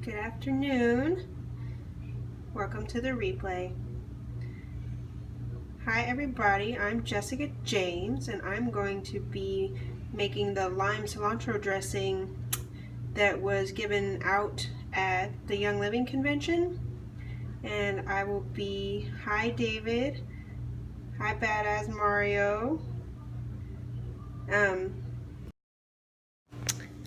Good afternoon. Welcome to the replay. Hi everybody, I'm Jessica James and I'm going to be making the lime cilantro dressing that was given out at the Young Living Convention. And I will be, hi David, hi Badass Mario.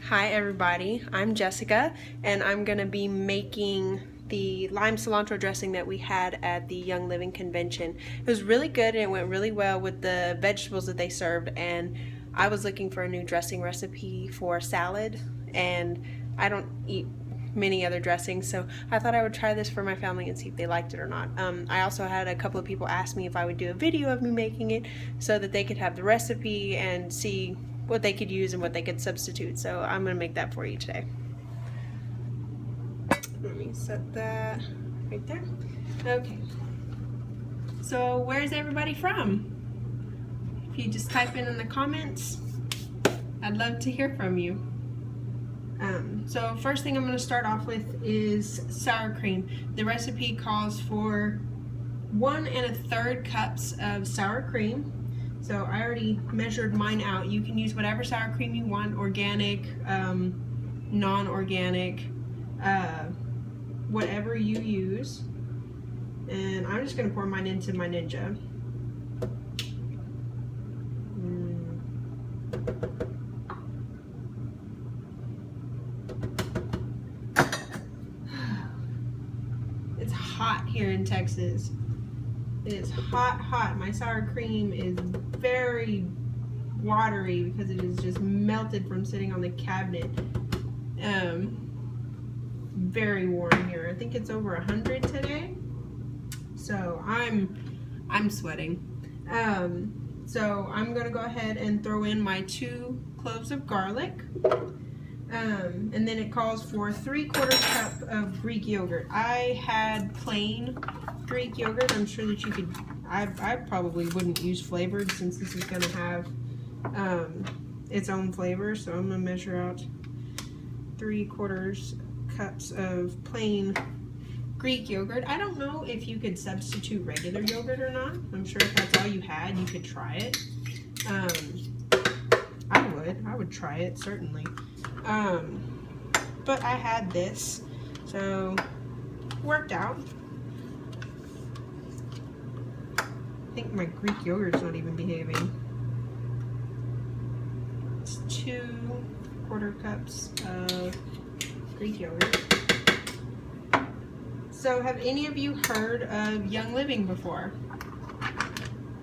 Hi everybody, I'm Jessica and I'm going to be making the lime cilantro dressing that we had at the Young Living Convention. It was really good and it went really well with the vegetables that they served, and I was looking for a new dressing recipe for salad and I don't eat many other dressings, so I thought I would try this for my family and see if they liked it or not. I also had a couple of people ask me if I would do a video of me making it so that they could have the recipe and see what they could use and what they could substitute. So I'm going to make that for you today. Let me set that right there. Okay. So where's everybody from? If you just type in the comments, I'd love to hear from you. So first thing I'm going to start off with is sour cream. The recipe calls for 1 1/3 cups of sour cream. So I already measured mine out. You can use whatever sour cream you want, organic, non-organic, whatever you use. And I'm just going to pour mine into my Ninja. It's hot here in Texas. It is hot, hot. My sour cream is very watery because it is just melted from sitting on the cabinet. Very warm here. I think it's over 100 today. So I'm sweating. So I'm gonna go ahead and throw in my 2 cloves of garlic. And then it calls for 3/4 cup of Greek yogurt. I had plain Greek yogurt. I'm sure that you could, I probably wouldn't use flavored since this is going to have its own flavor. So I'm going to measure out 3/4 cups of plain Greek yogurt. I don't know if you could substitute regular yogurt or not. I'm sure if that's all you had, you could try it. I would try it, certainly. But I had this, so worked out. I think my Greek yogurt's not even behaving. It's 2/4 cups of Greek yogurt. So have any of you heard of Young Living before?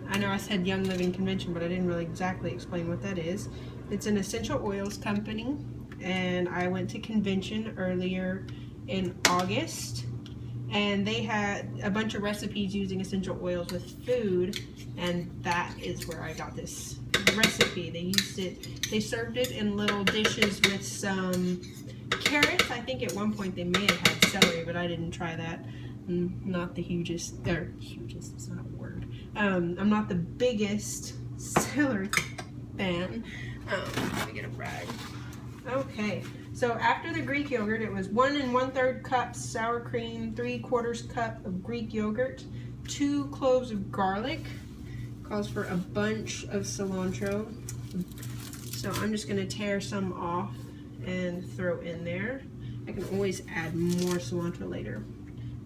I know I said Young Living Convention, but I didn't really exactly explain what that is. It's an essential oils company, and I went to convention earlier in August, and they had a bunch of recipes using essential oils with food, and that is where I got this recipe. They used it, they served it in little dishes with some carrots. I think at one point they may have had celery, but I didn't try that. I'm not the hugest, it's not a word. I'm not the biggest celery fan. Let me get a rag. Okay, so after the Greek yogurt, it was 1 1/3 cups sour cream, 3/4 cup of Greek yogurt, 2 cloves of garlic, calls for a bunch of cilantro. So I'm just gonna tear some off and throw in there. I can always add more cilantro later.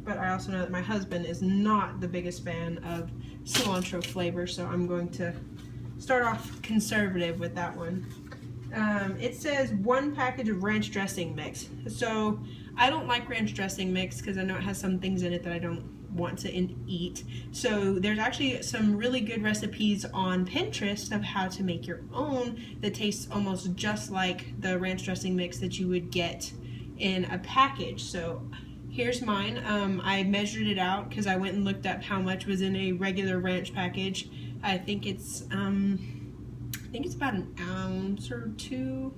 But I also know that my husband is not the biggest fan of cilantro flavor, so I'm going to start off conservative with that one. It says 1 package of ranch dressing mix. So I don't like ranch dressing mix because I know it has some things in it that I don't want to eat. So there's actually some really good recipes on Pinterest of how to make your own that tastes almost just like the ranch dressing mix that you would get in a package. So here's mine. I measured it out because I went and looked up how much was in a regular ranch package. I think it's about an ounce or 2.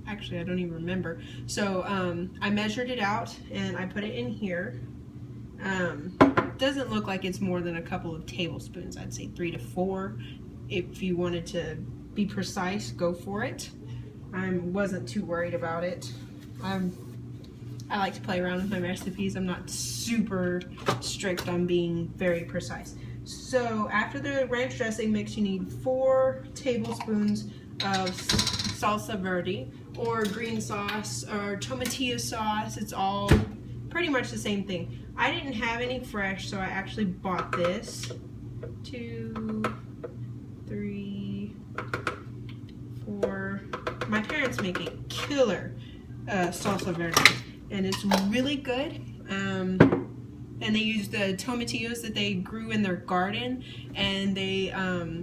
Actually, I don't even remember. So I measured it out and I put it in here. Doesn't look like it's more than a couple of tablespoons. I'd say 3 to 4. If you wanted to be precise, go for it. I wasn't too worried about it. I like to play around with my recipes. I'm not super strict on being very precise. So after the ranch dressing mix, you need 4 tablespoons of salsa verde or green sauce or tomatillo sauce. It's all pretty much the same thing. I didn't have any fresh, so I actually bought this. 2, 3, 4. My parents make a killer salsa verde, and it's really good. And they use the tomatillos that they grew in their garden, and they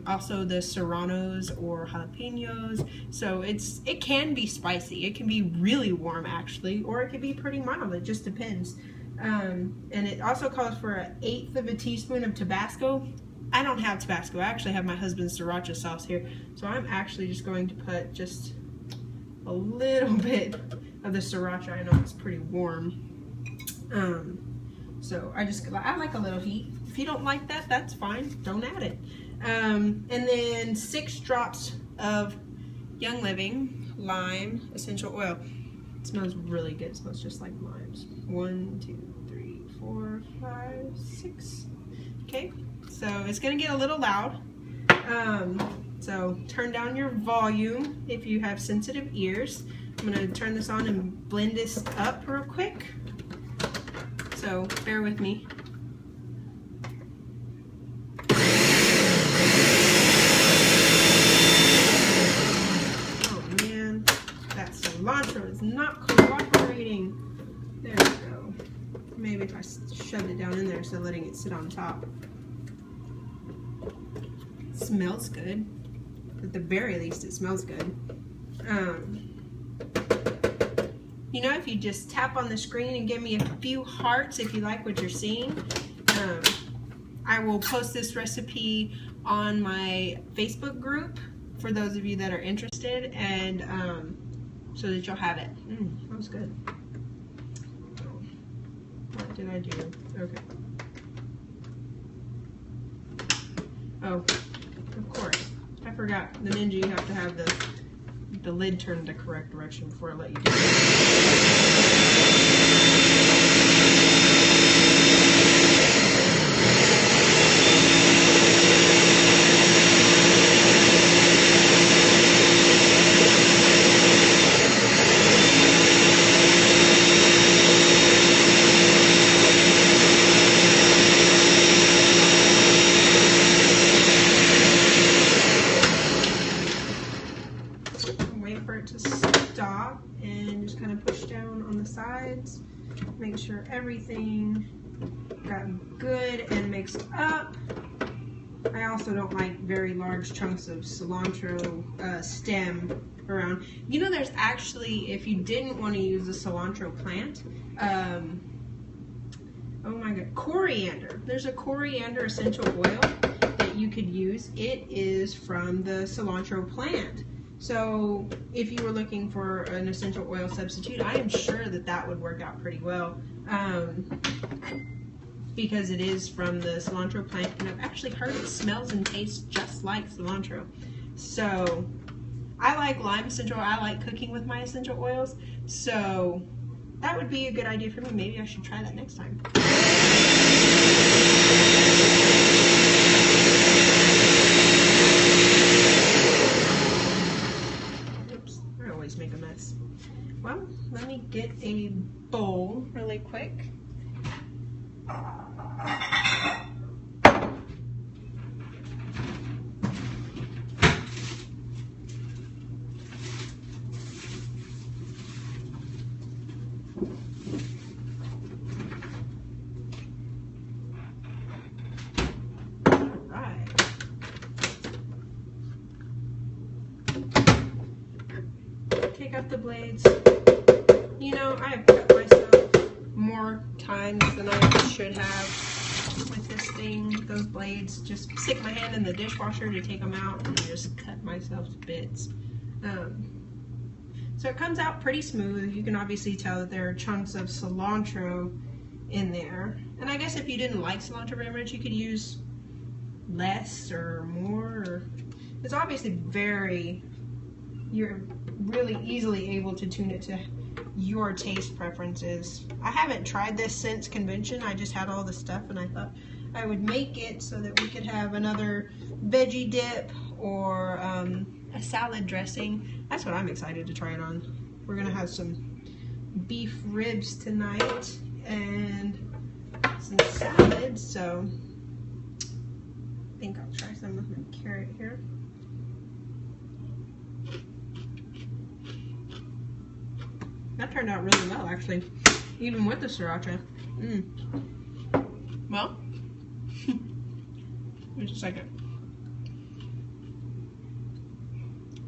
also the serranos or jalapenos. So it can be spicy. It can be really warm actually, or it can be pretty mild. It just depends. And it also calls for 1/8 of a teaspoon of Tabasco. I don't have Tabasco. I actually have my husband's sriracha sauce here, so I'm actually just going to put just a little bit of the sriracha. I know it's pretty warm. So I like a little heat. If you don't like that, that's fine. Don't add it. And then 6 drops of Young Living Lime Essential Oil. It smells really good. It smells just like limes. 1, 2, 3, 4, 5, 6. Okay, so it's gonna get a little loud. So turn down your volume if you have sensitive ears. I'm gonna turn this on and blend this up real quick. So bear with me. Oh man, that cilantro is not cooperating. There we go. Maybe if I shoved it down in there instead of letting it sit on top. It smells good. At the very least, it smells good. You know, if you just tap on the screen and give me a few hearts if you like what you're seeing, I will post this recipe on my Facebook group for those of you that are interested, and so that you'll have it. That was good. What did I do? Okay. Oh, of course. I forgot. The Ninja, you have to have the lid turned the correct direction before I let you do it. To stop and just kind of push down on the sides, make sure everything got good and mixed up. I also don't like very large chunks of cilantro stem around. You know, there's actually, if you didn't want to use the cilantro plant, oh my god, coriander. There's a coriander essential oil that you could use. It is from the cilantro plant. So if you were looking for an essential oil substitute, I am sure that that would work out pretty well, because it is from the cilantro plant, and I've actually heard it smells and tastes just like cilantro. So I like lime essential oil. I like cooking with my essential oils, so that would be a good idea for me. Maybe I should try that next time. Make a mess. Well, let me get a bowl really quick. Take up the blades. You know, I have cut myself more times than I should have with this thing. Those blades, just stick my hand in the dishwasher to take them out and just cut myself to bits. So it comes out pretty smooth. You can obviously tell that there are chunks of cilantro in there. And I guess if you didn't like cilantro very much, you could use less or more. It's obviously you're really easily able to tune it to your taste preferences. I haven't tried this since convention. I just had all the stuff and I thought I would make it so that we could have another veggie dip or a salad dressing. That's what I'm excited to try it on. We're gonna have some beef ribs tonight and some salad, so I think I'll try some of my carrot here. That turned out really well, actually, even with the sriracha. Well, just a second.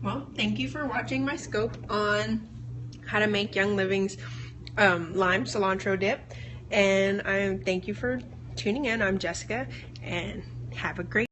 Well, thank you for watching my scope on how to make Young Living's lime cilantro dip, and thank you for tuning in. I'm Jessica, and have a great